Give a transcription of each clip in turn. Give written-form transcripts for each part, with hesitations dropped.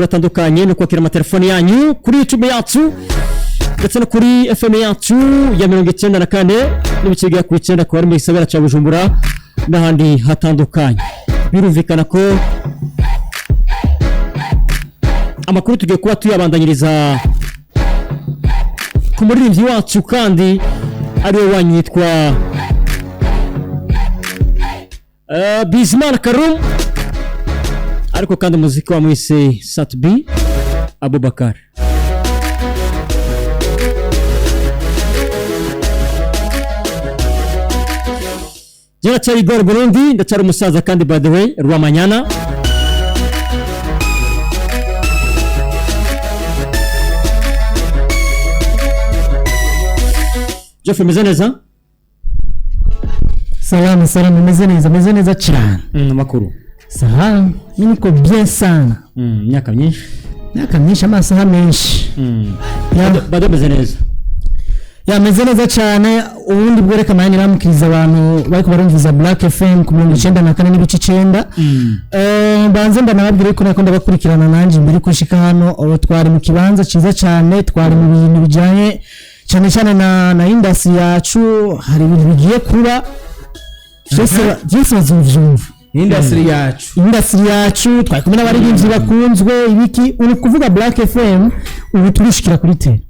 makuru atandukanye no kwakira amatelefoni yanyu kuri YouTube yacu ndetse no kuri FM yacu ya 94 n'ibikiga ku 9 kwa mu gisagara ca Bujumbura n'ahandi hatandukanye. Birumvikana ko amakuru tugiye kuba tuyabandanyiriza ku muririmbyi wacu kandi ariwe wanyitwa Bizimana Karum, ariko kandi muziki wa mwise Satbi Abubakar. Jana cyari Igor Burundi ndacyari umusaza kandi by the way Rwamanyana. Jeff meze neza? Salamu meze neza cyane. Makuru. Salamu niko bien sana. Myaka myinshi amasaha menshi. Bado meze neza. Ya meze neza cyane ubundi bwereka manye ramukiriza abantu bariko barumviza Black FM ku 94 n'ibice 9. Banze ndanababwire ko nakunda bakurikirana nanje mbere kushika hano twari mu kibanza ciza cyane, twari mu bintu bijanye cyane na industry yacu, hari ibintu bigiye kuba Jesse bazuvyumva. Industry yacu twari kumwe n'abaririmbyi bakunzwe ibiki uri kuvuga Black FM ubu turishikira kuri te.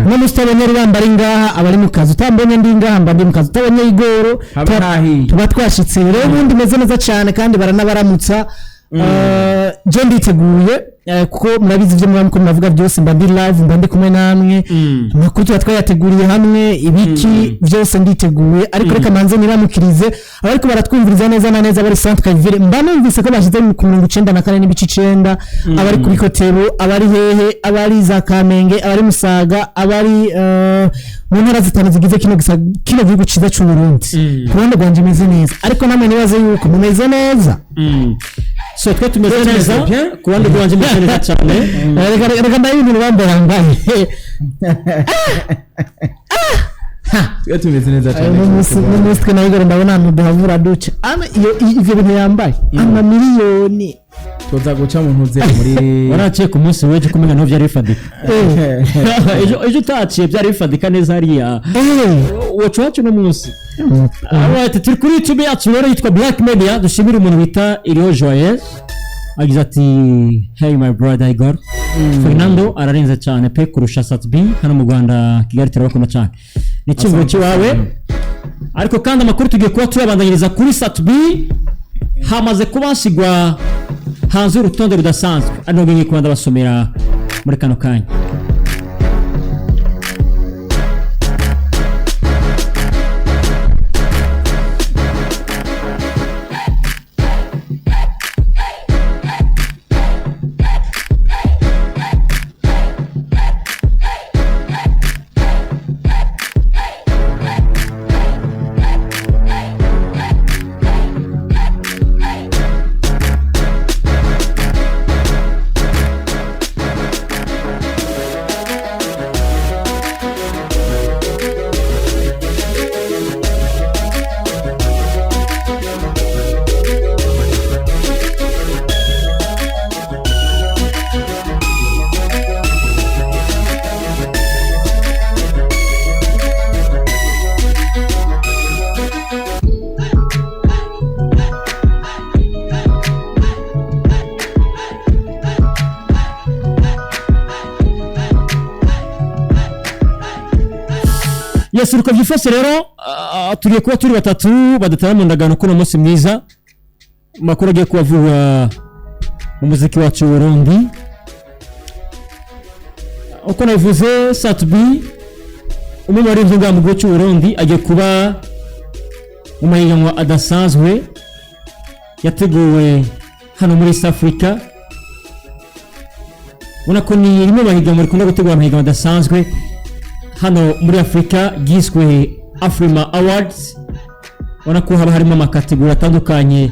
No mustabonye bambari ngaha abari mu kazi utambonye ndi ngaha mbandi mu kazi utabonye Igoro tuba twashitse rero ubundi meze neza cyane kandi baranabaramutsa. Je nditeguye kuko murabizi ivyo mwamuko mwavuga byose mbandi live mbandi kumwe namwe makuru twayateguriye hamwe ibiki byose nditeguye ariko reka manze niramukirize abariko baratwumviriza neza na neza bari Centre Calvire mbanumvise ko bashize mu 94 n'ibice 9 abari kuri Kotero abari hehe abari za Kamenge abari Musaga abari mu ntara zitanu zigize kino gihugu ciza cy'u Burundi kurundi rwanje meze neza ariko namwe nibaze yuko mumeze neza. So twe tumeze neza ku bandi rwanje meze neza cyane. Reka ndayibintu bambaye twe tumeze neza cyane. N'umuswe na Igoro ndabona nduhavura duce ivyo bintu yambaye ama miliyoni toza guca mu ntuze muri waraciye ku munsi weje kumenya no byari bifadika. Ejo utaciye byari bifadika neza hariya wacu no munsi. Alright, turi kuri YouTube yacu rero yitwa Black Media. Dushimira umuntu bita Iriho Joyeux agize ati hey my brother Igor. Fernando ararenze cyane pe kurusha Satbi hano mu Rwanda Kigali turabakoma cyane. Ni kimwe cyawe ariko kandi amakuru tugiye kuba tuyabandanyiriza kuri Satbi hamaze kubasigwa hanze urutonde rudasanzwe ano ngiye kwanda basomera muri kano kanya. Yes, uko byifashe rero turiye kuba turi batatu badatara mu ndagano ko no munsi mwiza makuru agiye kubavuga mu muziki wacu Burundi. Uko navuze Satbi umwe muri ivyo mu gihugu cy'u Burundi agiye kuba mu mahiganwa adasanzwe yateguwe hano muri East Africa. Ubona ko ni rimwe mahiganwa rikunda gutegura amahiganwa adasanzwe hano muri Afrika giswe Afrima Awards. Ubona ko haba harimo amakategori atandukanye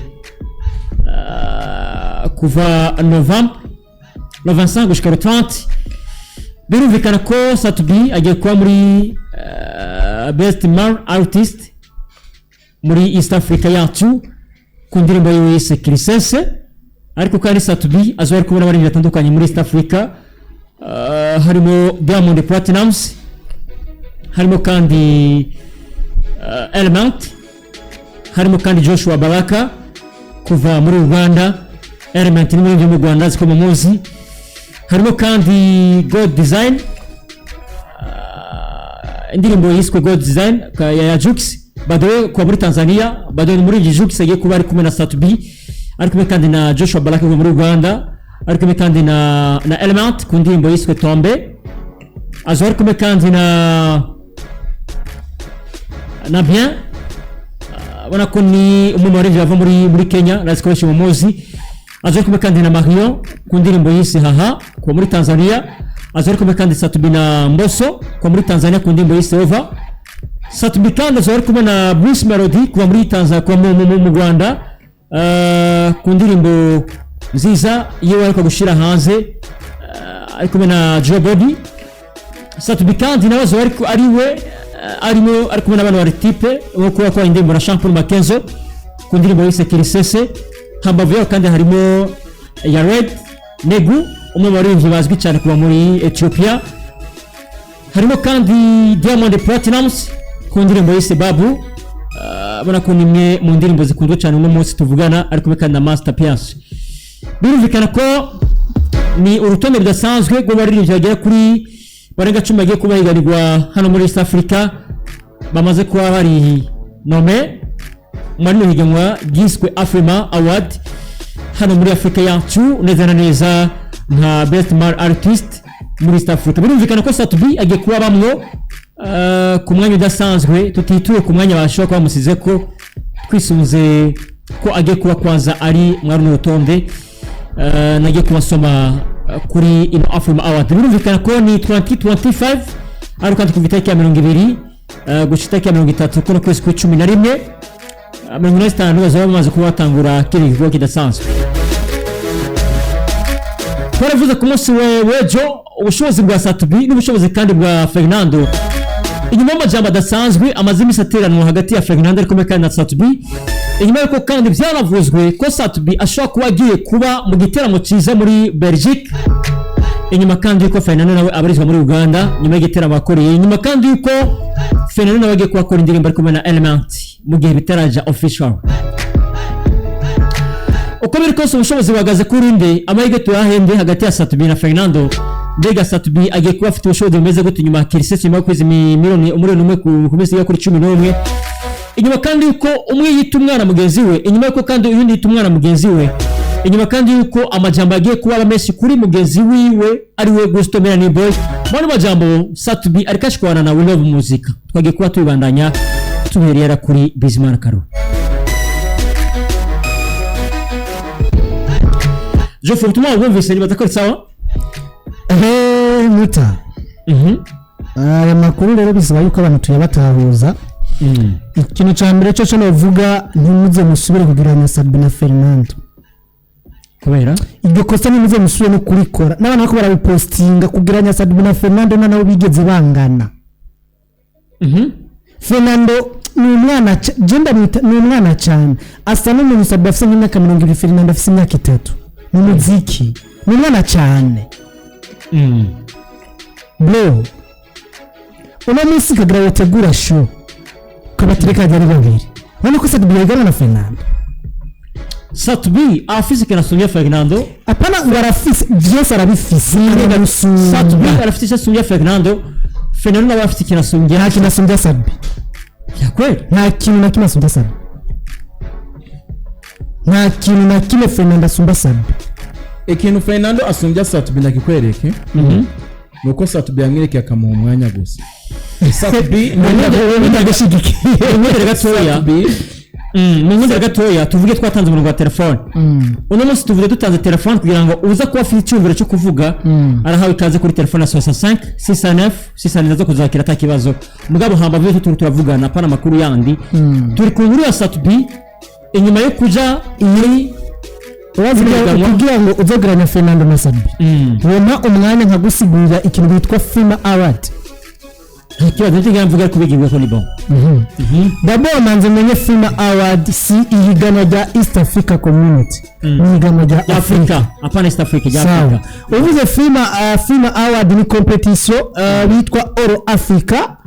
kuva November 25 gushika 30. Birumvikana ko Satbi agiye kuba muri Best Male Artist muri East Africa yacu ku ndirimbo yise Kirisese ariko kandi Satubi azoba ari kubona abarinzi batandukanye muri East Africa harimo Diamond Platnumz, harimo kandi Element, harimo kandi Joshua Baraka kuva muri Uganda. Element ni muri mu Rwanda ziko muzi. Harimo kandi God Design, indirimbo yiswe God Design ya Jux, badoye kwa muri Tanzania, badoye muri Jux agiye kuba ari kumwe na Satubi, ari kumwe kandi na Joshua Baraka kuva muri Uganda, ari kumwe kandi na Element ku ndirimbo yiswe Tombe, azoba ari kumwe kandi na Bien, ubona ko ni umumurenge wava muri Kenya nazikoresha mu muzi. Azoba ari kumwe kandi na Marion ku ndirimbo yise Haha kuva muri Tanzania, azoba ari kumwe kandi Satubi na Mbosso kuva muri Tanzania ku ndirimbo yise Over. Satubi kandi azoba ari kumwe na Bruce Melody kuva muri Tanzania kuva mu Rwanda ku ndirimbo nziza yewe ariko gushira hanze, ari kumwe na Joe Body. Satubi kandi nawe azoba ari kumwe n'abantu bari type wo kuba kwa indirimbo na Jean Paul Makenzo ku ndirimbo yise Kirisese. Hambavu yaho kandi harimo Yared Negu, umwe mu baririmbyi bazwi cyane kuva muri Ethiopia. Harimo kandi Diamond Platnumz ku ndirimbo yise Babu, ubona ko nimwe mu ndirimbo zikundwa cyane uno munsi tuvugana, ariko kandi na Master Piance. Birumvikana ko ni urutonde rudasanzwe rw'abaririmbyi bagera kuri barenga 10 bagiye kubahiganirwa hano muri East Africa, bamaze kuba bari nome muri higanwa giswe Afrima Award hano muri Afrika yacu, neza na neza nka Best Male Artist muri East Africa. Birumvikana ko Satubi agiye kuba bamwo ku mwanya udasanzwe, tutituye ku mwanya bashobora kuba musize ko twisunze ko agiye kuba kwanza ari mwari n'urutonde nagiye kubasoma kuri ino Afrima Award. Birumvikana ko ni 2025 ariko kandi kuva itariki ya 20 gushika itariki ya 30 kuno kwezi kwa 11 15 bazaba bamaze kuba batangura kiri kigo kidasanzwe. Twaravuze ku munsi w'ejo ubushobozi bwa Satubi n'ubushobozi kandi bwa Fernando. Inyuma y'amajambo adasanzwe amaze imisi ateranwa hagati ya Fernando ariko kandi na Satubi, inyuma y'uko kandi byaravuzwe ko Satubi ashobora kuba agiye kuba mu giteramo cyiza muri Belgique, inyuma kandi yuko Fernando nawe abarizwa muri Uganda nyuma y'igiteramo akoreye, inyuma kandi yuko Fernando nawe agiye kuba akora indirimbo ari kumwe na Element mu gihe bitaraja official. Uko biri kose ubushobozi buhagaze kuri nde, amahirwe tuyahende hagati ya Satubi na Fernando. Mbega Satubi agiye kuba afite ubushobozi bumeze gute nyuma Kirisese nyuma kwezi miliyoni umwe ku mesi ya kuri 11, inyuma kandi yuko umwe yita umwana mugenzi we, inyuma yuko kandi uyundi yita umwana mugenzi we, inyuma kandi yuko amajambo agiye kuba abamesi kuri mugenzi wiwe ari we Gusto Melanie Boy. Bano majambo Satubi ariko ashikwana na We Love Muzika, twagiye kuba tubandanya tuherera kuri Bizimana Karo. Jofu tuma ubumvise niba takora sawa muta aya makuru rero bisaba yuko abantu tuyabatahuza. Ikintu cya mbere cyo novuga ntimuze musubire kugirana Satubi na Fernando, kubera ibyo kosa ntimuze musubire no kurikora n'abana bako barabipostinga kugirana Satubi na Fernando nabo bigeze bangana. Fernando ni umwana genda ni umwana cyane, asa n'umuntu Satubi afite imyaka 20, Fernando afite imyaka 3 mu muziki, ni umwana cyane. Bro uno munsi kagira utegura show kabatereka ari babiri, bano ko Satubi yagana na Fernando. Satubi afise kana Sonia Fernando apana ngarafise Jess arabifise Satubi arafise Sonia Fernando. Fernando nawe afite kana Sonia, nta kintu Sonia Satubi ya kweli, nta kintu na kimwe Sonia Satubi, nta kintu na kimwe Fernando Sonia Satubi. Ikintu Fernando asumbya Satubi ndakikwereke nuko Satubi yamwereke akamuha umwanya gusa. Satubi ndagashyigikiye gatoya Mungundi gatoya tuvuge twatanze umurongo wa telefone. Uno munsi tuvuge dutanze telefone kugira ngo uza kuba afite icyumviro cyo kuvuga arahawe ikaze kuri telefone ya 65 69 69 zo kuzakira atakibazo. Mugabo hamba byo turavugana pana makuru yandi. Turi ku nkuru ya Satubi inyuma yo kuja iyi kugira ngo uzogeranya Fernando na Satubi. Wema umwanya nkagusigurira ikintu bitwa Afrima Award. ikibazo cy'ingira mvuga kubigirwa ko ni bon. D'abord manze menye FIMA Award si ihiganwa rya East Africa Community. Ihiganwa rya Africa, apana East Africa rya Africa. Uvuze FIMA Award ni competition bitwa All Africa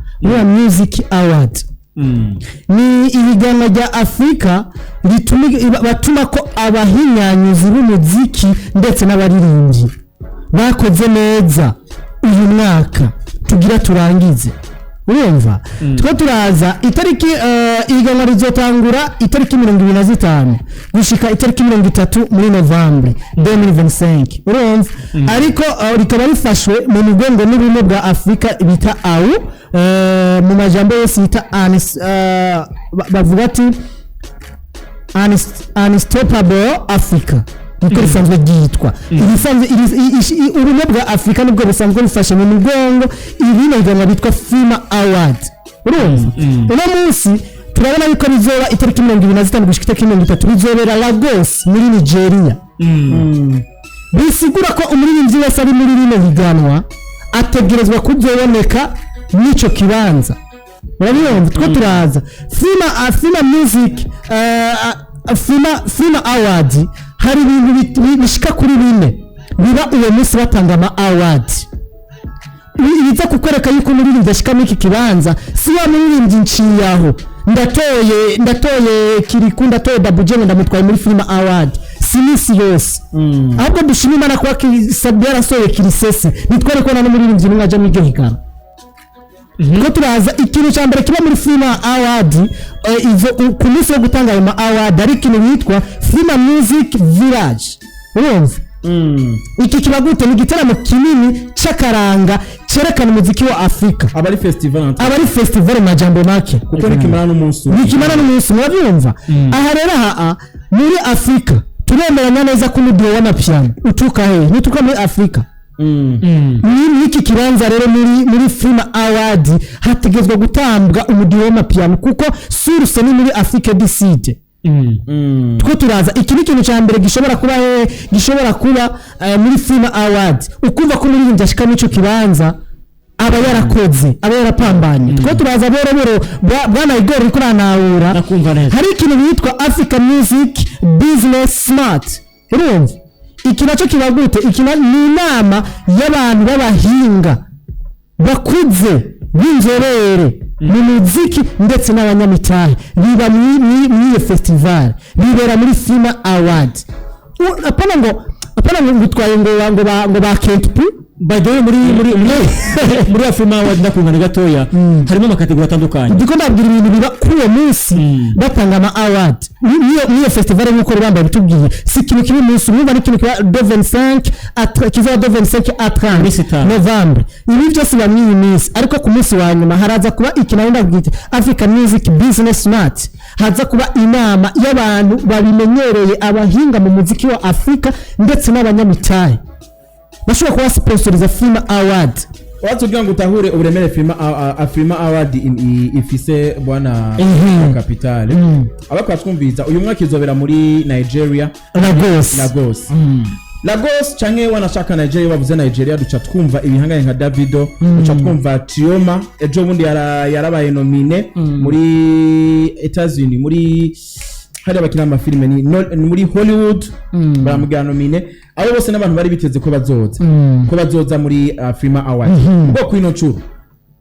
Music Award. Ni ihiganwa rya Afrika batuma ko abahinyanyuzi b'umuziki ndetse n'abaririmbyi bakoze neza uyu mwaka tugira turangize. Urumva two turaza itariki ihiganwa rizotangura itariki 25 gushika itariki 30 muri November 2025. Urumva ariko rikaba rifashwe mu mugongo n'ubumwe bwa Afrika bita AU mu majambo yose bita bavuga ati Unstoppable Africa. Niko risanzwe ryitwa ubumwe bwa Afrika nibwo busanzwe bifashe mu mugongo ibino higanwa bitwa FIMA Award. Urumva uno munsi turabona yuko bizoba itariki 25 gushika itariki 30 bizobera Lagos muri Nigeria. Bisigura ko umuririmbyi wese ari muri rino higanwa ategerezwa kuzoboneka n'ico kibanza. Urabiyumva two turaza FIMA Music FIMA Award hari ibintu bishika kuri bine biba uwo munsi batanga ama award. Ibiza kukwereka yuko umuririmbyi ashika muri iki kibanza si wa muririmbyi nciyaho ndatoye Kiriku ndatoye Dabuje ndamutwaye muri FIMA Award sinisi yose ahubwo dushima Imana kwa Sabia rasoye Kirisese nitwereko na n'umuririmbyi n'aja mu iryo higana. Ngo turaza ikintu cya mbere kiba muri FIMA Award izo ku munsi wo gutanga ayo award ari ikintu bitwa FIMA Music Village. Urumva iki kiba gute ni gitaramo kinini cy'akaranga cyerekana umuziki wa Afrika abari festival majambo make kuko nikimana n'umunsi mwabyumva. Aha rero muri Afrika turemeranya neza ko umudiho w'amapiano utuka nituka muri Afrika. Iki kibanza rero muri FIMA Award hategezwa gutambwa umudiho w'amapiano kuko source ni muri Africa Decide. Two turaza iki ni kintu cya mbere gishobora kuba muri FIMA Award ukumva ko muri ashika mu cyo kibanza aba yarakoze aba yarapambanye. Two turaza rero bwana Igor riko ranahura hari ikintu bitwa Africa Music Business Smart. Urumva iki nacyo kiba gute iki ni inama y'abantu b'abahinga bakuze b'inzobere mu muziki ndetse n'abanyamitahe biba muri festival bibera muri FIMA Award. Apana ngo gutwaye ngo ba Kentpu by the way muri Afrima Award ndakungana gatoya harimo amakategori atandukanye ndiko ndabwira ibintu biba kuri munsi batanga ama award niyo festival nk'uko rubamba bitubwiye si kintu kibi munsi mwumva ni kintu kiba 25 kiza 25 30 November ibi byose bamwiye iminsi ariko ku munsi wa nyuma haraza kuba ikinanda bwite Africa Music Business Smart haza kuba inama y'abantu babimenyereye abahinga mu muziki wa Afrika ndetse n'abanyamitahe bashobora kuba sponsoriza FIMA Award. Watu kugira ngo utahure uburemere FIMA Award ifise bwana Capital. Abakwa twumviza uyu mwaka izobera muri Nigeria Lagos canke wanashaka Nigeria bavuze Nigeria duca twumva ibihanganye nka Davido duca twumva Chioma ejo bundi yarabaye nomine muri Etats-Unis muri hari abakina amafilme ni muri Hollywood baramugana nomine abo bose n'abantu bari biteze ko bazoza muri FIMA Award. Ubwo kwino curu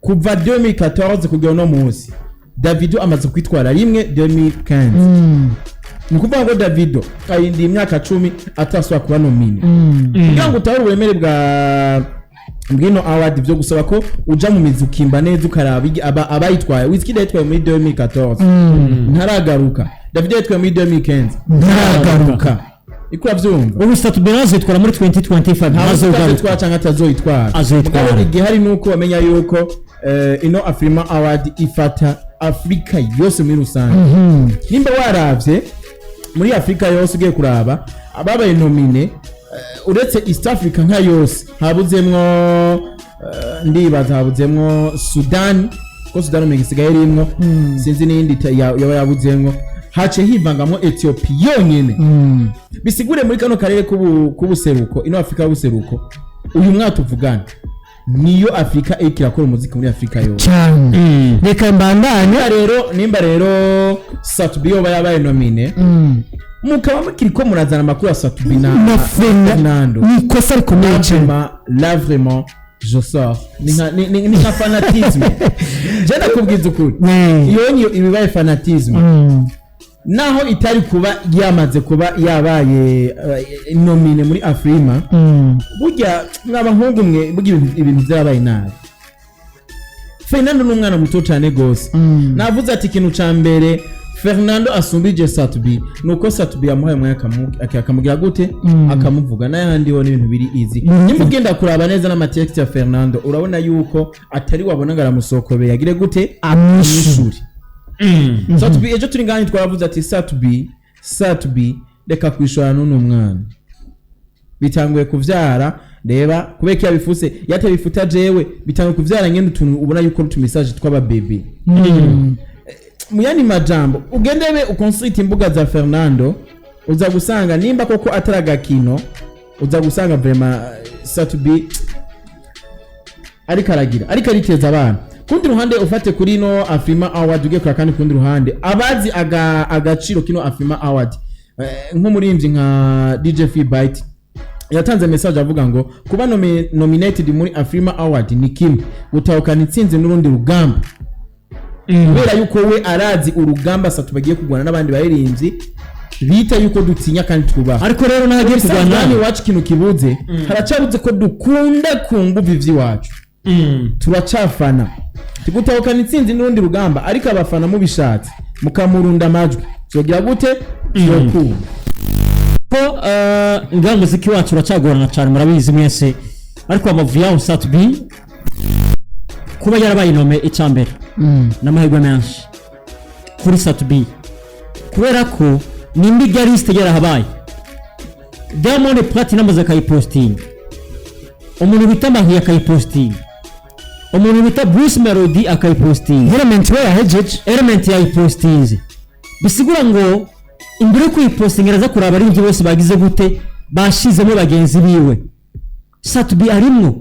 kuva 2014 kugera no munsi Davido amaze kwitwara rimwe 2015 nikuvuga ngo Davido ayindi imyaka 10 ataswa kuba nomine kugira ngo utahura uburemere bwino award byo gusaba ko uja mu mizi ukimba neza ukaraba abayitwaye Wizkid yitwaye muri 2014 ntaragaruka Davido yitwaye muri 2015 ntaragaruka ikura vyumva ubu Satubiraje yitwara muri 2025 azogaruka cyangwa atazoyitwara igihe hari nuko bamenya yuko ino Afrima Award ifata Afrika yose muri rusange nimba waravye muri Afrika yose ugiye kuraba ababaye nomine uretse East Africa nka yose habuzemwo ndibaza habuzemwo Sudan ko Sudan umegisigaye rimwe sinzi n'indi yabuzemwo hace hivangamwo Ethiopia yonyene bisigure muri kano karere kubuseruko ino Afrika y'ubuseruko uyu mwaka tuvugana niyo Afrika ikirakora umuziki muri Afrika yose cyane reka mbandanye nimba rero Satubi yoba yabaye nomine mukaba mukiriko murazana amakuru ya Satubi na Fernando nikosa rikomeye cyane là vraiment je sors ni fanatisme je nakubwiza ukuri iyo ibibaye fanatisme naho itari kuba yamaze kuba yabaye nomine muri Afrima burya mwabahungu mwe burya ibintu byabaye nabi Fernando n'umwana muto cyane gose navuze ati ikintu ca mbere Fernando asumbije Satubi nuko Satubi yamuhaye umwanya akamugira gute akamuvuga n'ayandi ho n'ibintu biri easy nimugenda kuraba neza n'amatext ya Fernando urabona yuko atari wabona ngaramusokobe yagire gute amwishuri Satubi ejo turi ngani twaravuze ati Satubi reka kwishora n'uno mwana bitanguye kuvyara reba kubeka yabifuse yatabifuta jewe bitanguye kuvyara ngende utuntu ubona yuko utumesaje twaba baby muyani majambo ugendebe ukonsulta imbuga za Fernando uza gusanga nimba koko ataraga kino uza gusanga vraiment Satubi ariko ariteza abana kundi ruhande ufate kuri no Afrima Award ugiye kura kandi kundi ruhande abazi agaciro kino Afrima Award nk'umurimvyi nka DJ Feedbite yatanze message avuga ngo kuba nominated muri Afrima Award ni kimwe gutahukana itsinze n'urundi rugamba kubera yuko we arazi urugamba Satubi bagiye kugwana n'abandi baririmbyi bita yuko dutinya kandi twubaha ariko rero nagiye kugwana nani wacu kintu kibuze haracabuze ko dukunda kunguva ivy'iwacu turacafana tugutahukana itsinzi n'urundi rugamba ariko abafana mubishatse mukamurunda amajwi zogira gute yoku ko nga muziki wacu uracagorana cyane murabizi mwese ariko amavu yawo Satubi kuba yarabaye nome icambere n'amahirwe menshi kuri Satubi kubera ko nimba igariste yarahabaye Diamond Platinum akayiposting umuntu bita Mahi akayiposting umuntu bita Bruce Melody akayiposting element yayipostinze bisigura ngo imbere ko iposting araza kuraba ari ibyo bose bagize gute bashizemo bagenzi biwe Satubi arimwo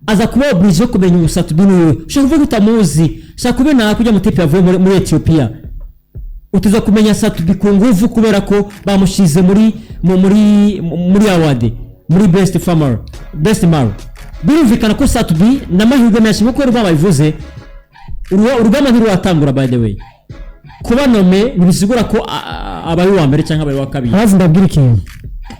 aza kuba oblige kumenya Satubi niwe ushaka kuvuga utamuzi ushaka kubena kujya mutipe yavuye muri Ethiopia utuza kumenya Satubi ku nguvu kubera ko bamushize muri award muri best male birumvikana ko Satubi n'amahirwe menshi nkuko rwa bayivuze urugamba ntirwatangura by the way kuba nome nibisigura ko abayi wa mbere cyangwa abayi wa kabiri azi ndabwira ikintu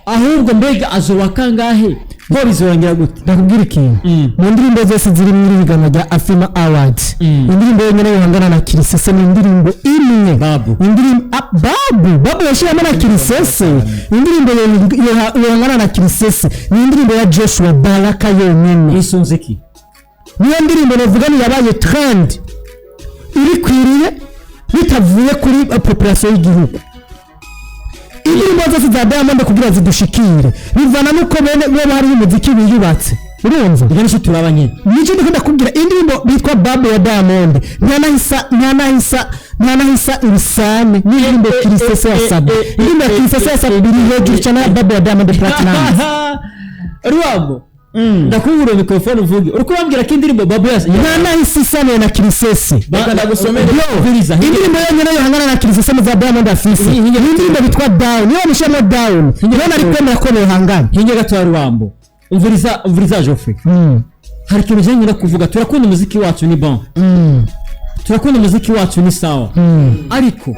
ahubwo mbega azoba kangahe bo bizongera gute ndakubwira ikintu mu ndirimbo zose ziri muri higanwa rya Afrima Awards indirimbo yenyine yohangana na Kirisese ni indirimbo imwe babu yashiramo na Kirisese indirimbo yohangana na Kirisese ni indirimbo ya Joshua Baraka yonyine isunzeki niyo ndirimbo navuga ni yabaye trend iri kwiriye bitavuye kuri population y'igihugu indirimbo zose za Diamond kugira zidushikire bivana nuko bene hari umuziki wiyubatse urumva ibyo nishi turabanye nico ndikunda kubwira indirimbo bitwa Babo ya Diamond nyanahisa ibisane n'indirimbo Kirisese ya Sabi indirimbo Kirisese ya Sabi biri hejuru cyane Babo ya Diamond Platinum ruwago ndakubura mikrofone uvuge uriko bambwira ko indirimbo Babo ya nyanahisa isane na Kirisese bakanda gusomera viriza indirimbo yenyine yohangana na Kirisese za Diamond afise indirimbo bitwa Down niyo nishamo Down niyo nari kwemera ko yohangana hinge gato ruwambo umviriza Geoffrey hari ikintu je nyina kuvuga turakunda umuziki wacu ni bon turakunda umuziki wacu ni sawa ariko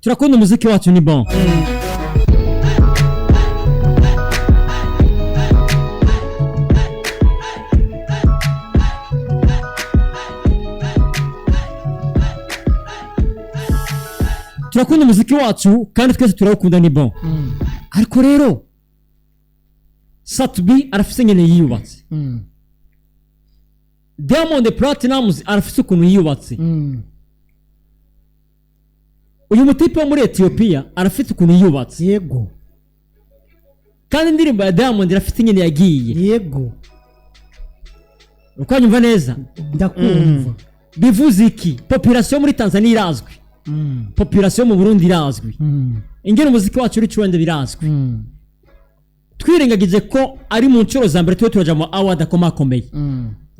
turakunda umuziki wacu ni bon turakunda umuziki wacu kandi twese turawukunda ni bon ariko rero Satubi arafise nyene yiyubatse Diamond Platinum arafise ukuntu yiyubatse uyu mutipe wo muri Ethiopia arafise ukuntu yiyubatse yego kandi indirimbo ya Diamond irafise nyene yagiye yego ukanyumva neza ndakumva bivuze iki population muri Tanzania irazwi population mu Burundi irazwi ingene umuziki wacu uri cyuwende birazwi twirengagize ko ari mu ncuro za mbere tuba turaja mu award akomakomeye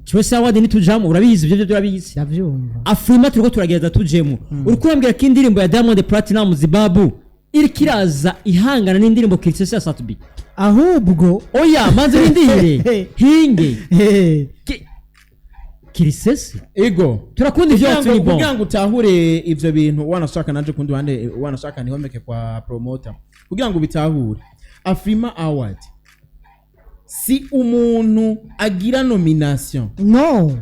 cyose award nitujamo urabizi ibyo turabizi ndavyumva Afrima turiko turagereza tujemo uri kurambwira ko indirimbo ya Diamond Platinum Zibabu iri kiraza ihangana n'indirimbo Kirisese ya Satubi ahubwo oya manze ndindire hinge Kirisese ego turakunda ivyo turibo kugira ngo utahure ivyo bintu wanashaka nanje kundi wande wanashaka nihomeke kwa promoter kugira ngo bitahure Afrima Award si umuntu agira nomination no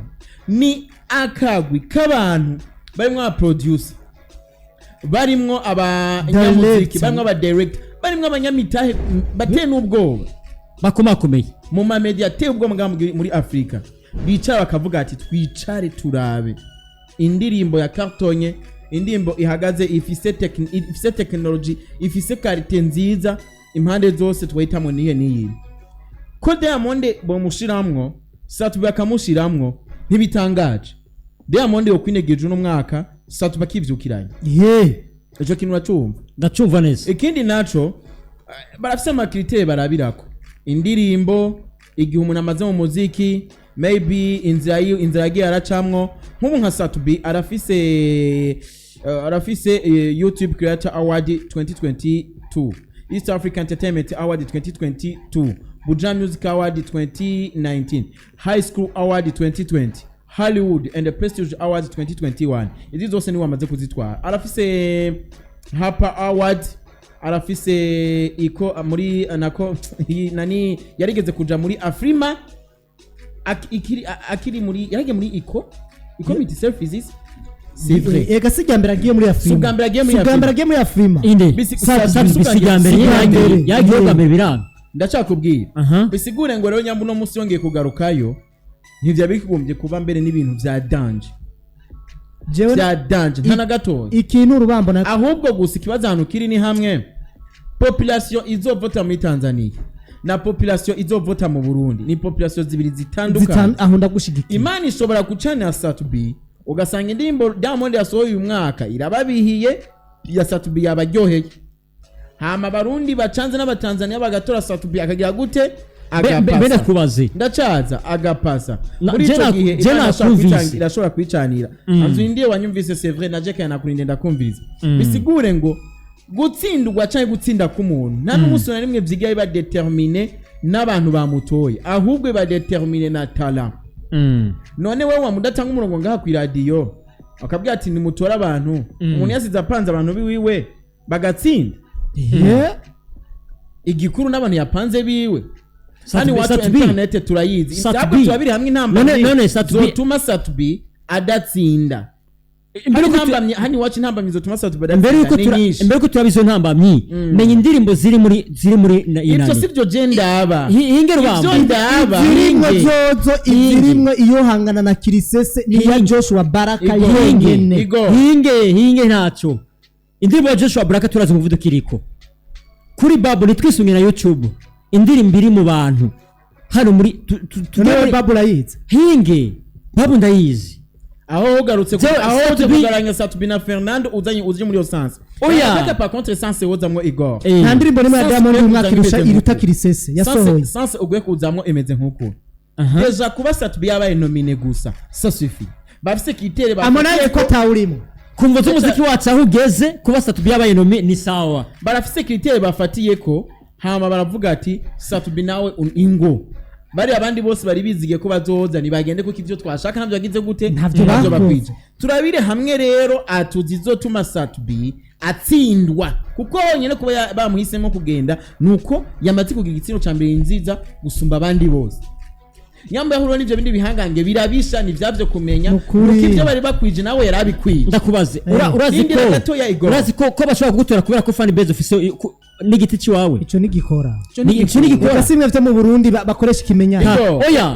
ni akagwi k'abantu barimwo aba producer barimwo abanyamuziki barimwo aba director barimwo abanyamitahe bateye n'ubwoba bakomakomeye mu ma media ateye ubwoba muri Afrika bicara bakavuga ati twicare turabe indirimbo ya cartonye indirimbo ihagaze ifise technology ifise quality nziza impande zose twahitamo niye ko Diamond bomushiramwo Satubi bakamushiramwo ntibitangaje Diamond yo kwinegeje n'umwaka Satubi bakivyukiranye ejo kintu nacumva ndacumva neza ikindi naco barafise amakriteri barabirako indirimbo igihe umuntu amaze mu muziki maybe inzira yagiye aracamwo nk'ubu nka Satubi arafise YouTube Creator Award 2022 East African Entertainment Award 2022 Buja Music Award 2019 High School Award 2020 Hollywood and the Prestige Award 2021 izi zose ni wamaze kuzitwara arafise Hapa Award arafise iko muri nako nani yarigeze kuja muri Afrima akiri muri yarige muri iko community services ega sijambere agiye muri Afrima sugambere agiye muri Afrima inde bisigambere yagiye bambere biranga ndacakubwira bisigure ngo rero nyambu no musi yongeye kugarukayo ntivya bikugombye kuba mbere n'ibintu vya danger ntana gato ikintu urubambo na ahubwo gusa ikibazo hano kiri ni hamwe population izovota muri Tanzania na population izovota mu Burundi ni population zibiri zitandukanye aho ndagushigikira Imana ishobora kucana Satubi ugasanga indirimbo Diamond yasohoye uyu mwaka irababihiye ya Satubi yabaryoheye hama barundi bacanze n'abatanzania bagatora Satubi akagira gute agapasa kubaze ndacaza agapasa muri ico gihe irashobora kwicanira anzu indiye wanyumvise c'est vrai naje kana kurinde ndakumviriza bisigure ngo gutsindwa cyane gutsinda k'umuntu nta n'umusona rimwe vyigiye ba determiner n'abantu bamutoye ahubwo ba determiner na talent none wewe wamudatanga umurongo ngaha ku radio akabwira ati ni mutora abantu umuntu yasize apanze abantu biwiwe bagatsinda igikuru n'abantu yapanze biwe Sani watu internet turayizi Satubi turabiri hamwe intambamye zotuma Satubi adatsinda hani wacu intambamye zotuma Satubi adatsinda mbere ko turabizo intambamye menya indirimbo ziri muri inani ibyo sivyo genda aba hinge rubamba zirimwe zozo izirimwe iyo hangana na Kirisese ni ya Joshua Baraka yengene hinge ntaco indirimbo ya Joshua Baraka turazi umuvuduko kiriko kuri Babu nitwisungira YouTube indirimbo iri mu bantu hano muri Babu rayize hinge Babu ndayizi aho ugarutse aho tugaranya Satubi na Fernando uje muri osanse oya par contre sanse wozamwo Igor nta ndirimbo nimwe ya Diamond umwaka iruta Kirisese yasohoye sanse ugwe kuzamwo emeze nkuko deja kuba Satubi yabaye nomine gusa ça suffit bafise kitere amonaye ko tawurimo kumva z'umuziki wacu aho ugeze kuba Satubi yabaye nomine ni sawa barafise kitere bafatiye ko hama baravuga ati Satubi nawe ingo bari abandi bose bari bizigiye ko bazoza ni bagende ko ivyo twashaka navyo yagize gute navyo bakwije turabire hamwe rero atuzizotuma Satubi atsindwa kuko nyene kuba bamuhisemo kugenda nuko yamaze kugira igitsino ca mbere nziza gusumba abandi bose nyamba yahuro n'ivyo bindi bihangange birabisha ni vyavyo kumenya nuko ivyo bari bakwije nawe yarabikwije ndakubaze urazi ko bashobora kugutora kubera ko fan base office n'igiti ciwawe ico nigikora simwe vyo mu Burundi bakoresha ikimenyana oya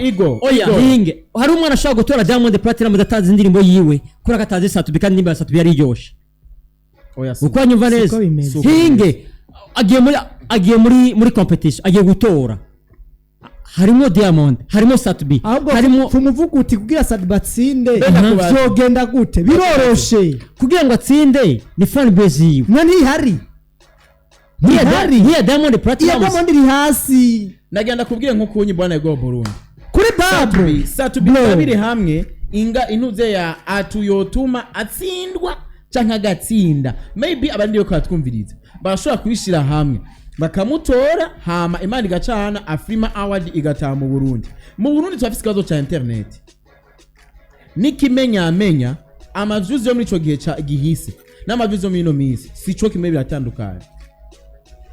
hinge hari umwana ashobora gutora Diamond Platinum datazi indirimbo yiwe kuri akatazi Satubi kandi nimba Satubi yari ryoshe uko nyumva neza hinge agiye muri competition agiye gutora harimo Diamond harimo Satubi harimo tumuvuga uti kugira Satubi atsinde vyogenda gute biroroshe kugira ngo atsinde ni fan base yiwe nani hari Hiya Diamond Platinum Diamond iri hasi nagenda kubwire nko kunyi bwana go Burundi kuri babu Satubi babiri hamwe intuze ya atuyotuma atsindwa canka gatsinda maybe abandi yo kwatwumviriza bashobora kubishira hamwe bakamutora hama Imana igacana Afrima Award igataha mu Burundi twafise ikibazo ca internet nikimenya amavyuzi yo muri ico gihe gihise n'amavyuzi yo muri ino misi sico kimwe biratandukanye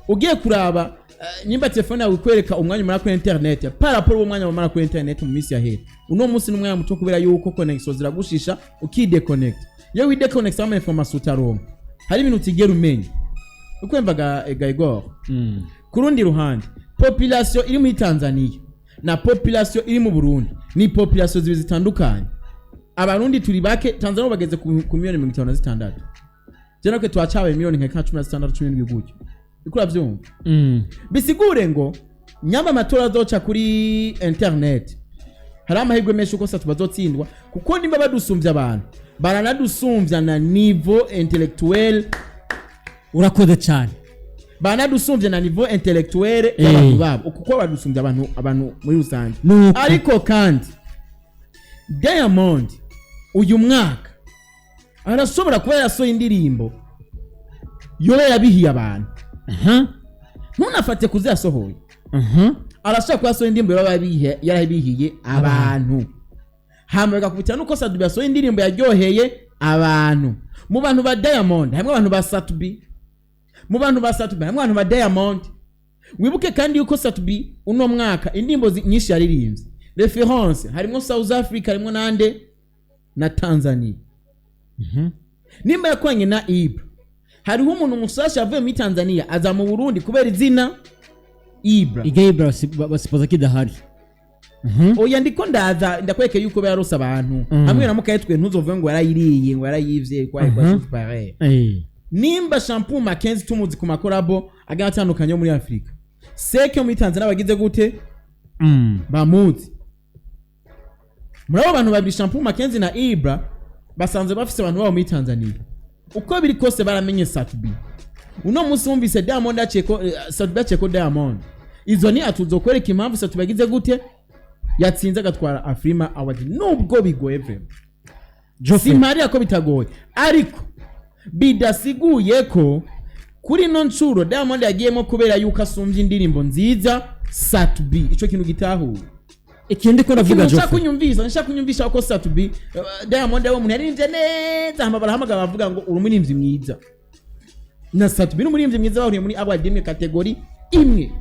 ugiye kuraba nyimba telefone yawe kwereka umwanya umara kuri internet paraporo umwanya umara kuri internet mu misi yahera uno munsi n'umwanya muto kubera yuko connection ziragushisha ukideconnect iyo wideconnect ama information utaronka hari ibintu utigera umenya ukwembaga Igor kurundi ruhande population iri muri Tanzania na population iri mu Burundi ni population zibi zitandukanye abarundi turi bake Tanzania bageze ku miliyoni 56 jena ko twacawe miliyoni nka 16 17 gutyo ikura vyumva bisigure ngo nyamba amatora azoca kuri internet hari amahirwe menshi uko sa tubazotsindwa kuko nimba badusumvya abantu baranadusumvya na niveau intellectuel urakoze cyane banadusumvya na niveau intellectuel y'abantu babo kuko badusumvya abantu muri rusange ariko kandi Diamond uyu mwaka arashobora kuba yasohoye indirimbo yobe yabihiye abantu ntunafate kuzasohoye arashaka kuba yasohoye indirimbo yobe yarabihiye abantu hamaga kubitira nuko Satubi yasohoye indirimbo yaryoheye abantu mu bantu ba Diamond hamwe abantu ba Satubi hamwe abantu ba Diamond wibuke kandi yuko Satubi uno mwaka indirimbo nyinshi yaririmbye reference harimo South Africa harimo nande na Tanzania nimba yakwanye na Ibra hariho umuntu musasha avuye muri Tanzania aza mu Burundi kubera izina Ibra basipoza kidahari oya ndiko ndakweke yuko bayarose abantu hamwe na mukayetwe ntuzovuga ngo yarayiriye ngo yarayivye kwa super nimba shampoo Mackenzie tumuzi ku makorabo agatandukanye muri Afrika seke muri Tanzania bagize gute bamuzi murabo abantu babiri shampoo Mackenzie na Ibra basanze bafise abantu babo muri Tanzania uko biri kose baramenye Satubi uno munsi wumvise Diamond Satubi aceko Diamond izo ni atuzokwereka impamvu Satubi bagize gute yatsinze agatwara Afrima Award nubwo bigoye vre simari yako bitagoye ariko bidasiguye ko kuri no ncuro Diamond yagiyemo kubera yuko asumvye indirimbo nziza Satubi ico kintu gitahuye ikindi ko navuga Joffrey nshaka kunyumvisha ko Satubi Diamond yawe umuntu yarinze neza hama barahamagara bavuga ngo uri murimvyi mwiza na Satubi n'umurimvyi mwiza bahuriye muri award imwe category imwe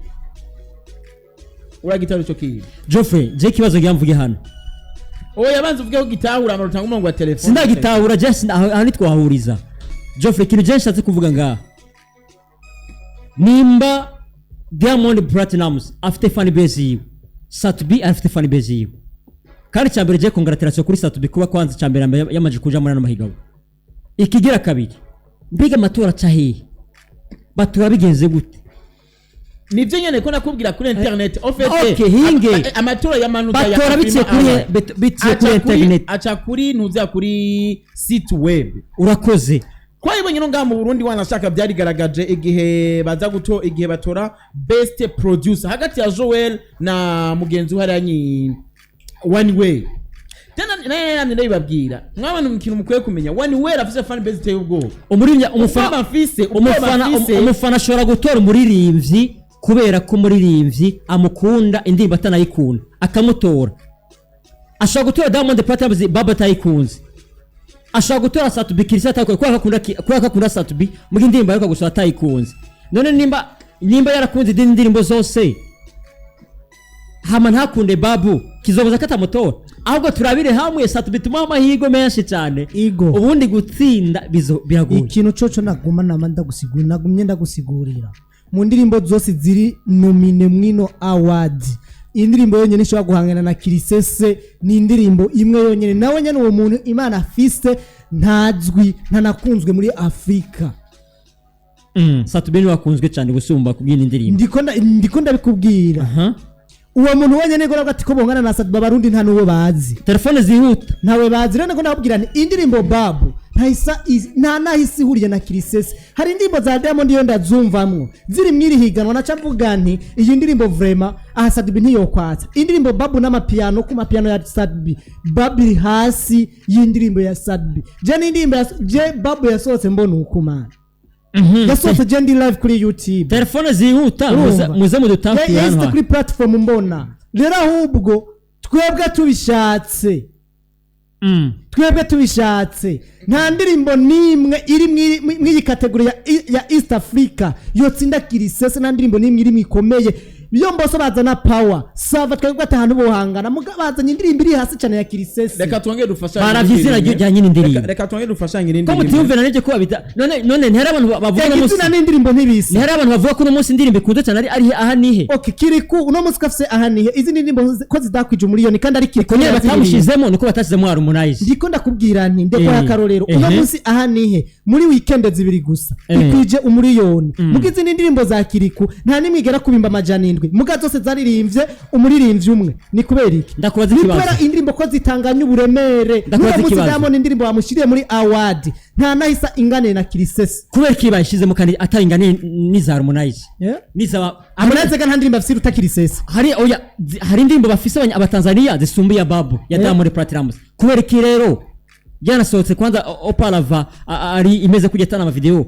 uragitaro cyo kiyi Joffrey je kibazo gyamvuge hano yabanze uvuge ko gitahura amarutanga umurongo wa telefone sindagitahura je aho nitwahuriza Joffrey kintu je nshatse kuvuga nga nimba Diamond Platinum afite fan base yiwe Satubi afite fan base yiwe kandi cyambere je congratulation kuri Satubi kuba kwanza cyambere yamaje kuja muri n'amahigaho ikigira kabiri mbiga amatora cahiye batura bigenze gute nivyo nyene ko nakubwira kuri internet ofete amatora y'amanuza ya batora bitsiye kuri internet acha kuri nuza kuri site web urakoze kwa ibonye no ngamu Burundi wanashaka byari garagaje igihe batora best producer hagati ya Joel na mugenzi uharanyi One Way tena ndabibabwira mwabana mukino mukwiye kumenya One Way afise fan base teye ubwo umufana ashobora gutora umuririmbyi kubera ko umuririmbyi amukunda indirimbo atanayikunda akamutora ashobora gutora Diamond Platinum baba atayikunze ashobora gutora Satubi kirisa kwa akakunda Satubi mu indirimbo ariko gusa atayikunze none nimba yarakunze indirimbo zose hama ntakunde babu kizoboza katamutora ahubwo turabire hamwe Satubi tuma amahigo menshi cyane ubundi gutsinda biragoye ikintu coco naguma nagumye ndagusigurira mu ndirimbo zose ziri nomine mwino award indirimbo yonyene ishobora guhangana na Kirisese ni indirimbo imwe yonyene nawe nyene uwo muntu Imana afise ntazwi ntanakunzwe muri Afrika Satubi ni wakunzwe cyane gusumba kubwira indirimbo ndiko ndabikubwira uwo muntu wenyene ngo ati ko bongana na Satubi barundi nta nuwo bazi telefone zihuta nawe bazi rene ko nababwira ni indirimbo babu nta nahisi ihuriye na kirisesi. Hari indirimbo za Diamond yo ndazumvamwo ziri mwiri higanwa naca mvuga nti iyi ndirimbo vraiment aha Sadbi ntiyokwatsa. Indirimbo Babu n'amapiano ku mapiano ya Sadbi, Babu iri hasi y'indirimbo ya Sadbi. Je n'indirimbo je Babu yasohotse mbona ukumana yasohotse je ndi live kuri YouTube, telefone zihuta muze mudutafira hano kuri platform mbona. Rero ahubwo twebwe tubishatse nta ndirimbo nimwe iri mw'iyi kategori ya East Africa yotsinda kirisese, nta ndirimbo nimwe iri mwikomeye. Iyo Mbosso bazana power sava twebwe atahantu bohangana bazanye indirimbo iri hasi cyane ya kirisese. Reka twongere dufashanye baravyizira ryanye n'indirimbo. Reka twongere dufashanye n'indirimbo. Ko mutumve naneje ko babita none ntera abantu bavuga no munsi n'indirimbo ntibisi. Ntera abantu bavuga ko no munsi indirimbo ikunze cyane ari aha nihe. Okay, Kiriku uno munsi kafise aha nihe. Izi ndirimbo ko zidakwije umuriyoni kandi ari Kiriku ne batamushizemo niko batashizemo Harmonize. Ndiko ndakubwira nti ndeko ya karorero uno munsi aha nihe muri weekend zibiri gusa ikwije umuriyoni. Mugize indirimbo za Kiriku nta nimwigera kubimba amajana muga zose zaririmbye umuririmbyi umwe. Ni kubera iki? Ndakubaza ikibazo. Kubera indirimbo ko zitanganya uburemere. Ndakubaza ikibazo. Diamond indirimbo bamushiriye muri award nta nahisa ingane na kirisese. Kubera iki bayishizemo kandi atayingane niza Harmonize. Niza Harmonize kandi ndirimbo afise utakirisese. Hari indirimbo bafise abatanzania zisumbuye Babu ya Diamond Platinum. Kubera iki rero yanasohotse kwanza Opalava ari imeze kugetana ama video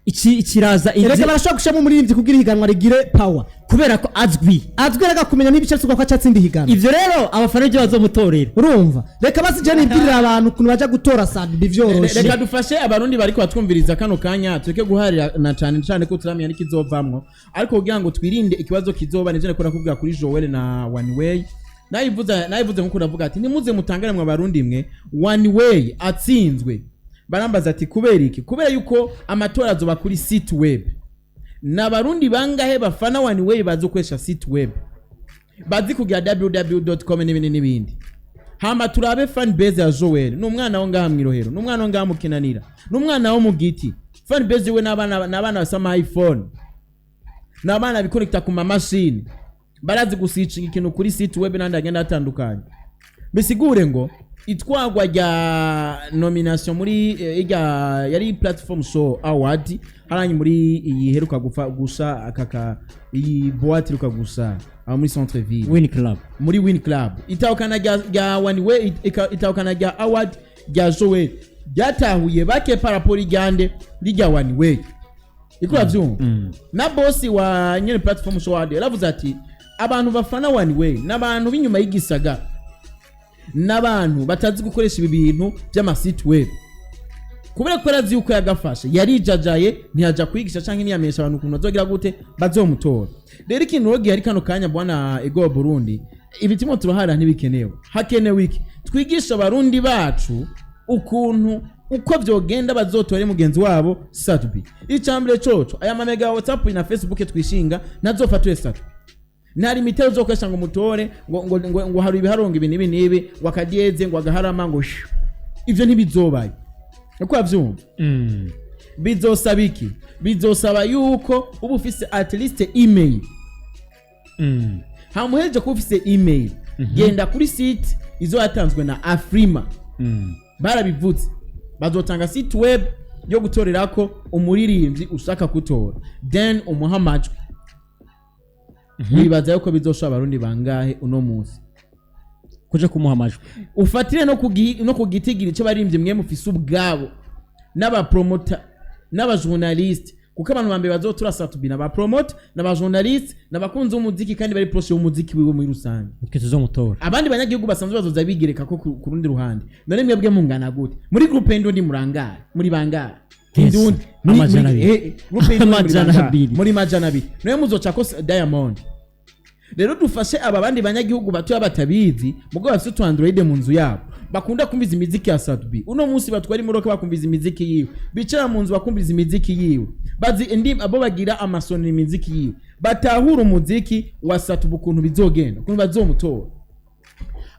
ikiraza reka barashobora gushamo umuririmbyi kugira higanwa rigire power kubera ko azwi reka kumenya n'ibice suko ko acatsindi higanwa. Ivyo rero abafana byo bazomutorera urumva. Reka basije nibwirira abantu kuntu baje gutora Sadbi bivyoroshe. Reka dufashe abarundi bariko batwumviriza kano kanya tureke guharira na cyane ko turamenya nikizovamwo, ariko kugira ngo twirinde ikibazo kizoba nije ko nakubwira kuri Joel na One Way. Nayivuze nkuko navuga ati nimuze mutangare mwe abarundi mwe One Way atsinzwe. Barambaza ati kubera iki? Kubera yuko amatora azoba kuri site web. N'abarundi bangahe bafana One Way bazokwesha site web. Bazi kugira www.com n'ibindi. Hama turabe fan base ya Joel. N'umwana wo ngaha mwirohero, n'umwana wo ngaha mukinanira, n'umwana wo mu giti. Fan base we n'abana basama iPhone. N'abana biconnecta ku ma machine. Barazi gusicinga ikintu kuri site web nandi agenda atandukanye. Bisigure ngo itwagwa rya nomination muri yari platform show award haranyi muri iyi heruka gusa akaka iyi boîte ruka gusa muri centre ville Win Club itawukana rya One Way itawukana rya award rya Joel byatahuye bake parapori ryande rya One Way ikura vyumva na boss wa nyene platform show award yaravuze ati abantu bafana One Way n'abantu binyuma y'igisaga n'abantu batazi gukoresha ibi bintu by'amasite web. Kubera ko arazi yuko yagafashe yarijajaye ntiyaja kwigisha canke niyamesha abantu kuntu bazogira gute bazomutora. Rero ikintu rogi ari kano kanya bwana Ego Burundi ibitimo turahara ntibikenewe. Hakenewe iki? Twigisha abarundi bacu uko vyogenda bazotore mugenzi wabo Sadbi. Icambere coco aya mamega WhatsApp na Facebook twishinga nazofatwe Sadbi. Nari mitero zo kwesha ngo mutore ngo haru ibiharonga ibintu nibi wakadieze ngo agaharama ngo ivyo ntibizobaye. Uko avyumva bizosabiki bizosaba yuko ubu ufise at least email hamuheje ko ufise email genda kuri site izo yatanzwe na Afrima barabivutse bazotanga site web yo gutorerako umuririmbyi ushaka gutora then umuhamajwe. Bibaza yuko bizosha abarundi bangahe uno munsi kuje kumuhamajwe ufatire no kugitigiri cyo barimbye mwe mufise ubwabo n'aba promoter n'aba journalist kuko abantu bambe bazotura Sadbi n'aba promoter n'aba journalist n'abakunzi b'umuziki kandi bari proche y'umuziki wiwe muri rusange tuzo mutora. Abandi banyagihugu basanzwe bazoza bigereka ko ku rundi ruhande none mwebwe mungana gute muri groupe ndi murangara muri bangara indundi muri majana abiri nayo muzoca ko Diamond. Rero dufashe aba bandi banyagihugu batuye batabizi mugo bafite tu Android mu nzu yabo bakunda kumviza imiziki ya Sadbi uno munsi batwari muroka bakumviza imiziki yiwe bicara mu nzu bakumviza imiziki yiwe bazi abo bagira amasoni imiziki yiwe batahura umuziki wa Sadbi ukuntu bizogenda ukuntu bazomutora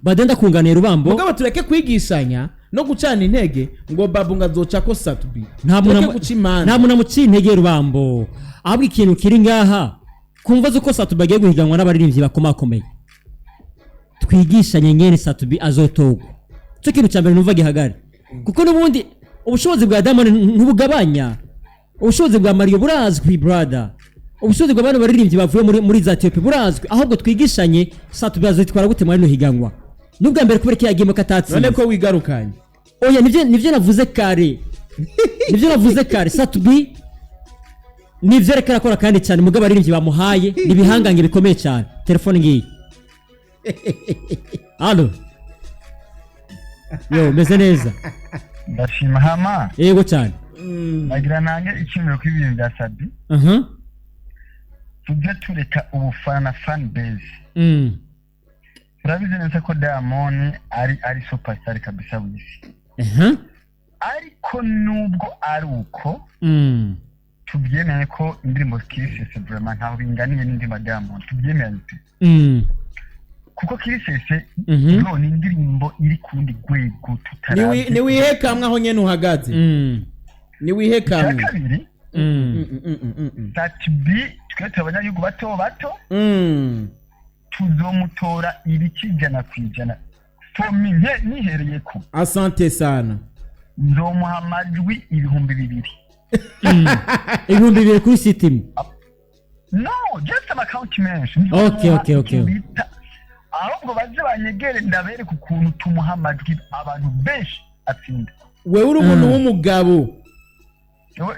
badenda kunganira ubambo mugo batureke kwigishanya no gucana intege ngo Babu ngazoca ko Sadbi nta muntu mucintege rubambo ahubwo ikintu kiri ngaha kumva ko Sadbi bagiye guhiganwa n'abaririmbyi bakomakomeye twigishanye nyene Sadbi azotogwa cyo kintu cyambere numva gihagari kuko nubundi ubushobozi bwa Diamond ntubugabanya ubushobozi bwa Mario burazwi brother ubushobozi bw'abantu baririmbyi bavuye muri za Ethiopia burazwi ahubwo twigishanye Satubi twara gute muri no higanwa nubwa mbere kubera kiyagimo katatsi none ko wigarukanye oya nivyo navuze kare Satubi nivyo rekara kora kandi cyane mugabo baririmbyi bamuhaye nibihangange bikomeye cyane telefone ngiyi allo yo meze neza ndashima hama yego cyane nagira nange ikimero kw'ibintu bya Sabi tujye tureka ubufana fan base turabizi neza ko Diamond ari superstar kabisa w'isi ariko nubwo ari uko tubyemeye ko indirimbo Kirisese vraiment ntaho binganiye n'indirimbo Diamond tubyemeye kuko Kirisese ni indirimbo iri kundi rwego tutarazi ni wihekamwe aho nyene uhagaze ni wihekamwe kabiri Satubi twete abanyagihugu bato tuzomutora ibikijana kwijana for me nihereye ko asante sana nzomuha amajwi 2,000 2,000 kuri system no just an account menshi okay ahubwo baje banyegere ndabere ku kuntu tumuha amajwi abantu benshi atsinda wewe uri umuntu w'umugabo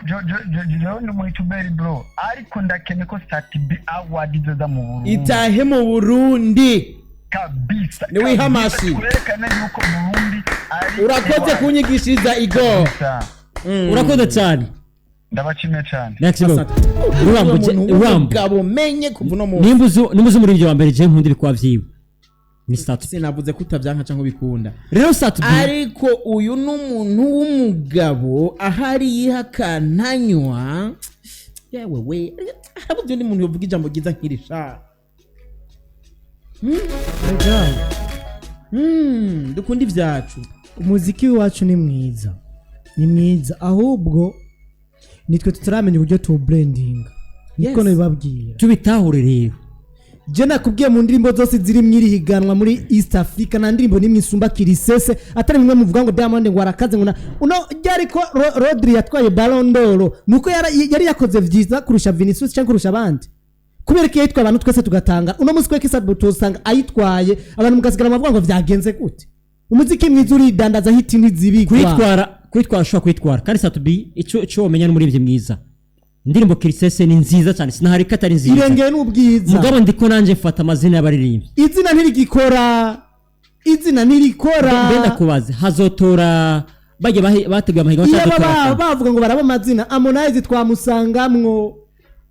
Jo ni mwituberi bro ariko ndakene ko Satubi award izoza mu Burundi itahe mu Burundi kabisa ni wihamashi kwerekana yuko Burundi ari urakoze kunyigishiriza igo urakoze cyane ndabachime cyane urambo menye kuvuno mu nimbuze muri ibyo wa mbere je nkundiri kwa vyiwe ni Satubi sinavuze kutabyanka cyangwa bikunda rero Satubi ariko uyu n'umuntu w'umugabo ahari yihakantanywa yewe we habyo ndi muntu yovuga ijambo giza nkirisha dukunda ivyacu umuziki wacu ni mwiza ahubwo nitwe tutaramenya uburyo tu blending niko nibabwiye tubitahure rero je nakubwiye mu ndirimbo zose ziri mwiri higanwa muri East Africa na ndirimbo nimwe isumba Kirisese atari mwe muvuga ngo Diamond ngo arakaze ngo uno ryari ko Rodri yatwaye Ballon d'Or nuko yari yakoze vyiza kurusha Vinicius cyangwa kurusha abandi kubera ko yitwa abantu twese tugatanga uno musi kweki Satubi tosanga ayitwaye abantu mugasigara bavuga ngo vyagenze gute umuziki mwiza uri dandaza hiti ntizibikwa kwitwara shwa kwitwara kandi Satubi ico womenya muri ivyo mwiza indirimbo Kirisese ni nziza cyane sinahari katari nziza irengeye n'ubwiza mugabo ndiko nanje mfata amazina y'abaririmbyi izina ntirikora benda kubaza hazotora bateguye amahiganwa cyangwa bavuga ngo baraba amazina Harmonize twamusangamwo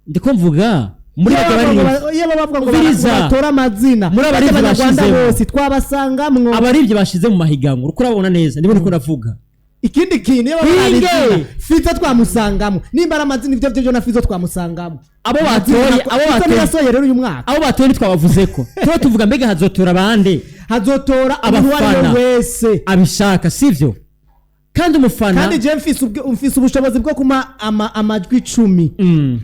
ndiko mvuga muri abaririmbyi iyo bavuga ngo batora amazina muri abaririmbyi bashize bose twabasangamwo abaririmbyi bashize mu mahiganwa uko urabona neza ndibona ko navuga ikindi kintu iyo babana Fizo twamusangamo nimba amazina ivyo byo na Fizo twamusangamo abo batoye rero uyu mwaka abo batoye twabavuze ko tuvuga mbega hazotora abande hazotora abafana wese abishaka sivyo kandi umufana kandi je mfise ubushobozi bwo kuma amajwi 10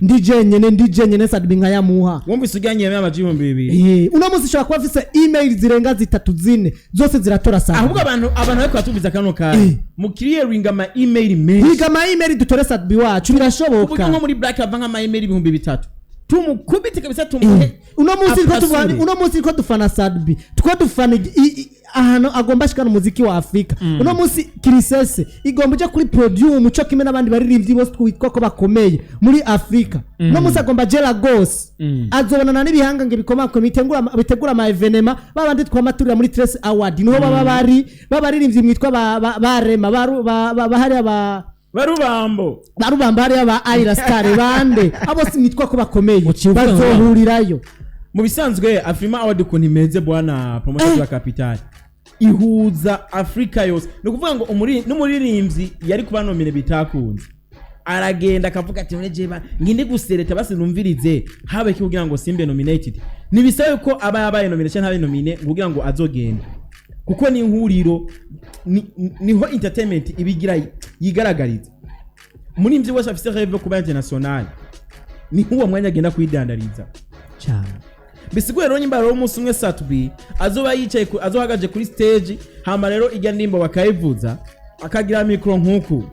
ndi jenyene Satubi nkayamuha wumvise ujyanye amajwi 2,000 uno munsi shaka kuba afise email zirenga 3-4 zose ziratora sana ahubwo abantu bako batubiza kano kare mu clearing ama email menshi higa ama email dutore Satubi wacu birashoboka kuko nko muri Black ava nk'ama email 3,000 tumukubite kabisa tumuhe uno munsi ko dufana Satubi tuko dufana ahantu agomba shikana umuziki wa Afrika uno munsi Kirisese igomba je kuri podium cyo kimwe n'abandi baririmbyi bose twitwa ko bakomeye muri Afrika uno munsi agomba jela gose azobonana n'ibihangange bikomako bitegura ama evenema babandi twamaturira muri Trace Award niho baba baririmbyi mwitwa barema bahari aba barubamba hari aba Aira Star bande abo sinitwa ko bakomeye bazohurirayo mu bisanzwe Afrima Award ukuntu imeze bwana promotion ya Capital ihuza Afrika yose no kuvuga ngo n'umuririmbyi yari kubanomine bitakunze aragenda akavuga ati none jeba nginde gusereta basi numvirize habe ki kugira ngo simbe nominated nibisaye ko aba nomination habe nomine kugira ngo azogenda kuko ni ihuriro niho entertainment ibigira yigaragariza umuririmbyi wese afise rêve kuba international ni huwa mwanya agenda kwidandariza cyane bisigwe rero nyimba rero umunsi umwe Satubi azoba yicaye azohagaje kuri stage hama rero ijya ndimbo bakayivuza akagira mikro nkuku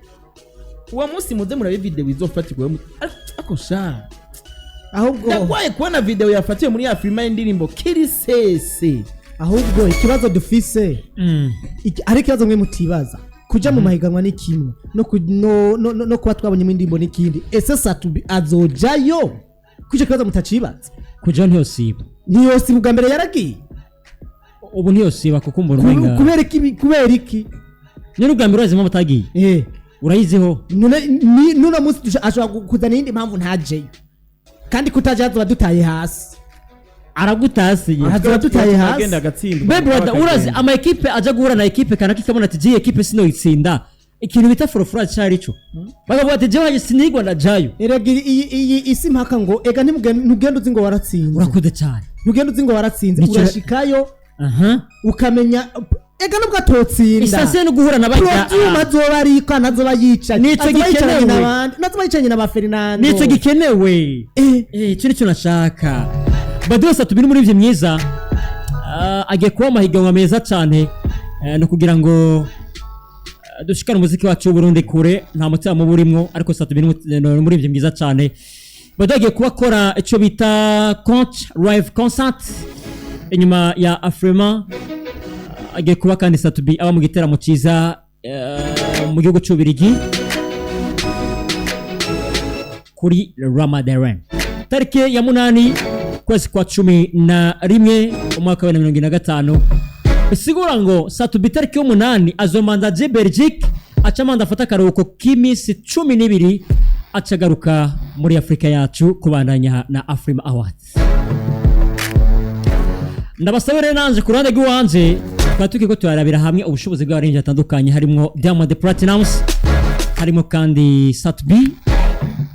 uwo munsi muze murabe video izofatirwa ako sha ahubwo ndakwaye kubona video yafatiwe muri Afrima y'indirimbo Kirisese ahubwo ikibazo dufise ari ikibazo mwe mutibaza kuja mu mahiganwa ni kimwe no kuba twabonye mu indirimbo n'ikindi ese Satubi azojayo kuje kibazo mutacibaza kuja ntiyosiba bwa mbere yaragiye ubu ntiyosiba kuko mbona umenga kubera iki nyine ubwa mbere wazima mutagiye urayiziho nuna munsi ashobora kuzana iyindi mpamvu ntajeyo kandi kutaja azoba dutaye hasi aragutasiye azoba dutaye hasi agenda agatsindwa bebe urazi ama equipe aja guhura na equipe kana kikabona ati je equipe sino itsinda ikintu bita forofura cyarico bagavuga ati je waje sinigwa na jayo erega iyi isi mpaka ngo ega ntugenda uzi ngo waratsinze urakude cyane ntugenda uzi ngo waratsinze urashikayo ukamenya ega nubwo atotsinda isase no guhura na bajya azoba ariko nazoba yica nico gikenewe nazoba yicanye na ba Fernando nico gikenewe cyo nicyo nashaka badose tubiri muri ivyo myiza agiye kuba amahiganwa meza cyane no kugira ngo dushikana umuziki wacu Burundi kure nta mutima mu burimwo ariko satubiri muri ivyo myiza cyane badagiye kubakora ico bita live concert inyuma ya Afrima agiye kuba kandi Satubi aba mu giteramo ciza mu gihugu cy'Ubirigi kuri Ramadan tariki ya 8 kwezi kwa 11 umwaka wa 2025 bisigura ngo Satubi tariki ya 8 azomanda je Belgique acamanda afata karuko kimisi 12 acagaruka muri Afrika yacu kubandanya na Afrima Awards. Ndabasabire nanje kurande gwiwanje twatuke ko tuyarabira hamwe ubushobozi bw'abarinzi atandukanye harimo Diamond Platinums harimo kandi Satubi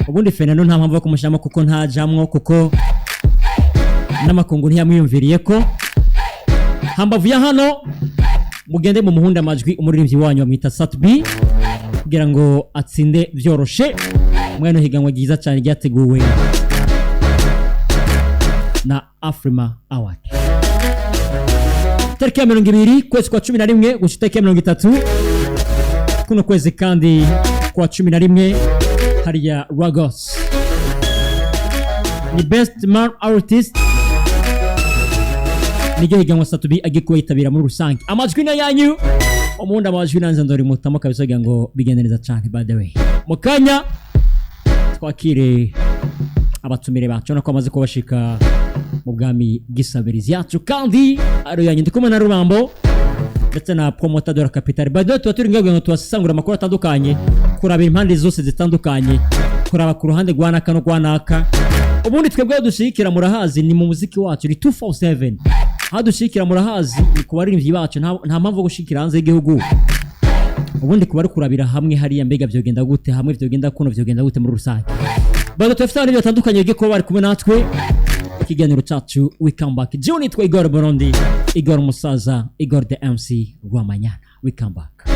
ubundi Fernando nta mpamvu yo kumushama kuko ntajamwo kuko n'amakungu ntiyamwiyumviriye ko hambavu ya hano mugende mu muhunda amajwi umuririmbyi wanyu bamwita Satubi kugira ngo atsinde byoroshe mwene higanwa giza cyane ryateguwe na Afrima Award tariki ya 20 kwezi kwa 11 gushika tariki ya 30 kuno kwezi kandi kwa 11 hariya Ragos ni best man artist nige higanwa Satubi agikuwe itabira muri rusange amajwi na yanyu umuhunda amajwi nanze ndori mutamo kabisa ngo bigende neza cyane by the way mukanya twakire abatumire bacu nako amaze kubashika mu bwami gisabirizi yacu kandi ari yanyu ndikumwe na Rubambo ndetse na promoter de la capitale bado tuturinga ngo twasangura amakuru atandukanye kuraba impande zose zitandukanye kuraba ku ruhande rwanaka no rwanaka ubundi twebwe dushikira murahazi ni mu muziki wacu ni 247 hadushikira murahazi ni kubaririmbyi bacu nta mpamvu gushikira hanze y'igihugu ubundi kuba ari kurabira hamwe hariya mbega byogenda gute hamwe byogenda kuno byogenda gute muri rusange bado twafite n'ibyo bitandukanye byo kuba bari kumwe natwe ikiganiro cyacu we come back Juni twa Igor Burundi Igor Musaza Igor the MC Rwamanyana we come back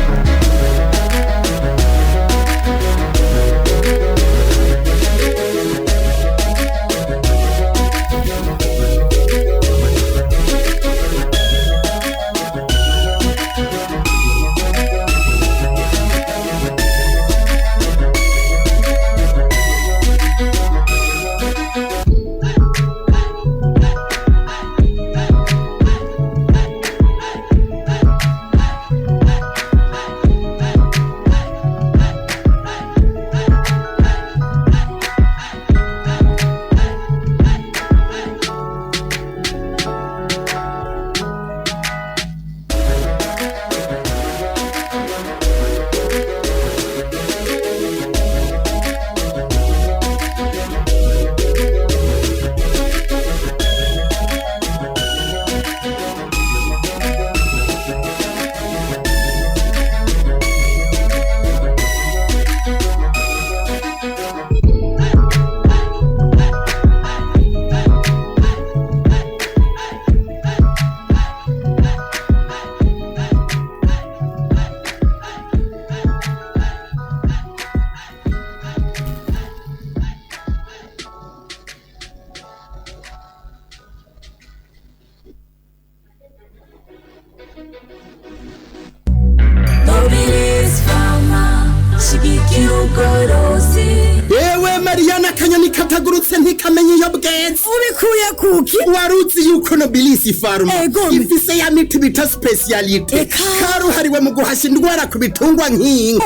Ariana kanyoni katagurutse ntikamenye iyo bweze ubikuye kuki waruzi yuko Nobilis Farma ifise ya miti bita specialite karuhariwe mu guhasha indwara ku bitungwa nk'inka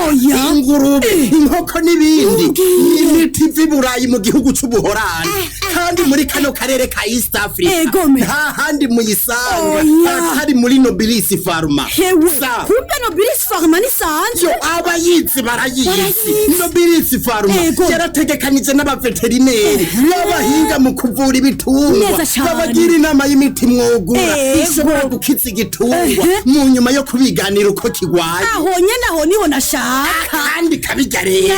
ingurube inkoko n'ibindi imiti vy'iburayi mu gihugu c'ubuhorani kandi muri kano karere ka East Africa nta handi muyisanga atari muri Nobilis Farma kumbe Nobilis Farma ni sanzwe abayizi barayizi Nobilis Farma yarategekanije n'abaveterineri n'abahinga mu kuvura ibitungwa babagira inama y'imiti mwogura ishobora gukiza igitungwa mu nyuma yo kubiganira uko kigwaye aho nyene aho niho nashaka kandi kabijya rero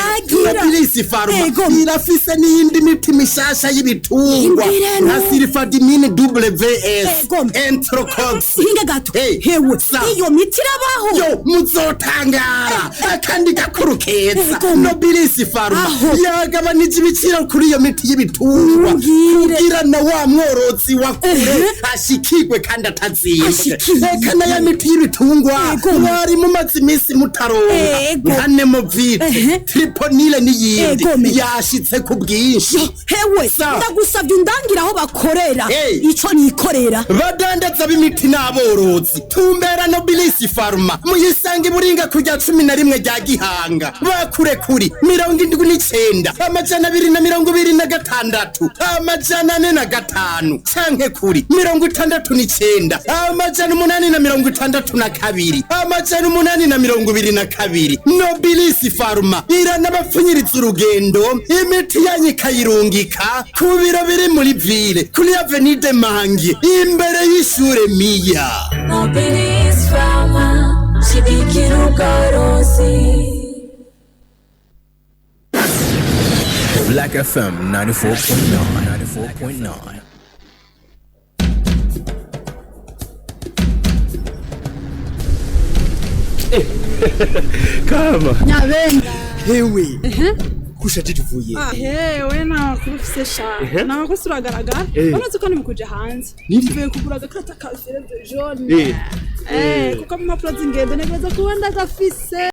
Nobilis Farma irafise n'iyindi miti mishasha y'ibitungwa nka Sulfadimine WS Enterocox hinga gato hewe iyo miti irabaho yo muzotangara kandi gakuru keza Nobilis Farma yagabanije ibiciro kuri iyo miti y'ibitungwa kugira na wa mworozi wa kure ashikirwe kandi atazimbe kana ya miti y'ibitungwa mwari mu mazi imisi mutaronka nkane movite triponile n'iyindi yashitse ku bwinshi hewe ndagusavye undangira aho bakorera ico nikorera badandaza b'imiti n'aborozi tumbera Nobilis Farma muyisanga iburinga kujya 11 rya Gihanga bakure kuri 79 amajana 226 amajana 45 canke kuri 69 amajana 862 amajana 822 Nobilis Farma iranabapfunyiriza urugendo imiti yanyu kayirungika ku biro biri muri ville kuri Avenue de Mangi imbere y'ishure Miya Nobilis Farma shidikira ubworozi. Black FM 94.9. Kama Nyabenda hewe kushaje tuvuye hewe na kufise sha na kusuragaragara bamaze ko nimukuje hanze nivuye kugura agakata ka fere de jaune kuko mu mapro z'ingendo negeza kuba ndagafise